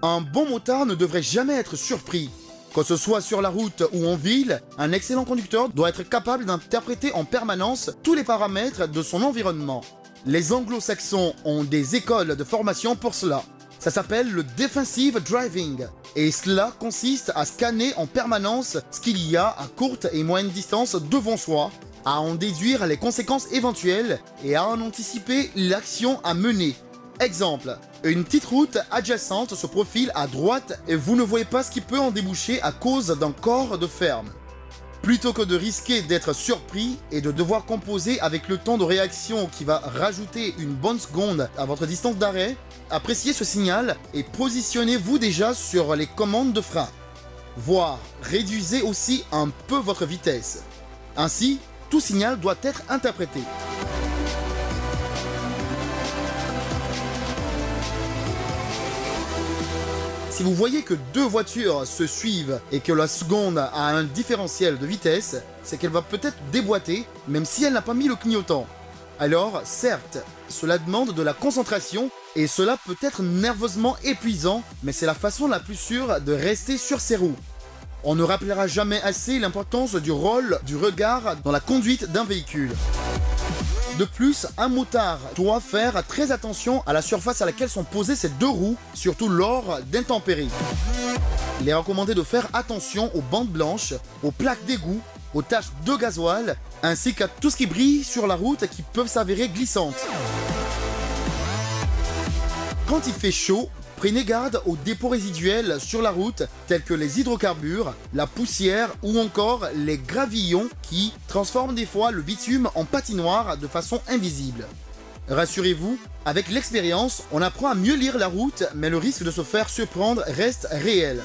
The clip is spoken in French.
Un bon motard ne devrait jamais être surpris. Que ce soit sur la route ou en ville, un excellent conducteur doit être capable d'interpréter en permanence tous les paramètres de son environnement. Les anglo-saxons ont des écoles de formation pour cela. Ça s'appelle le defensive driving. Et cela consiste à scanner en permanence ce qu'il y a à courte et moyenne distance devant soi, à en déduire les conséquences éventuelles et à en anticiper l'action à mener. Exemple, une petite route adjacente se profile à droite et vous ne voyez pas ce qui peut en déboucher à cause d'un corps de ferme. Plutôt que de risquer d'être surpris et de devoir composer avec le temps de réaction qui va rajouter une bonne seconde à votre distance d'arrêt, appréciez ce signal et positionnez-vous déjà sur les commandes de frein. Voire réduisez aussi un peu votre vitesse. Ainsi, tout signal doit être interprété. Si vous voyez que deux voitures se suivent et que la seconde a un différentiel de vitesse, c'est qu'elle va peut-être déboîter, même si elle n'a pas mis le clignotant. Alors, certes, cela demande de la concentration et cela peut être nerveusement épuisant, mais c'est la façon la plus sûre de rester sur ses roues. On ne rappellera jamais assez l'importance du rôle du regard dans la conduite d'un véhicule. De plus, un motard doit faire très attention à la surface à laquelle sont posées ces deux roues, surtout lors d'intempéries. Il est recommandé de faire attention aux bandes blanches, aux plaques d'égout, aux taches de gasoil, ainsi qu'à tout ce qui brille sur la route et qui peuvent s'avérer glissantes. Quand il fait chaud, prenez garde aux dépôts résiduels sur la route tels que les hydrocarbures, la poussière ou encore les gravillons qui transforment des fois le bitume en patinoire de façon invisible. Rassurez-vous, avec l'expérience, on apprend à mieux lire la route, mais le risque de se faire surprendre reste réel.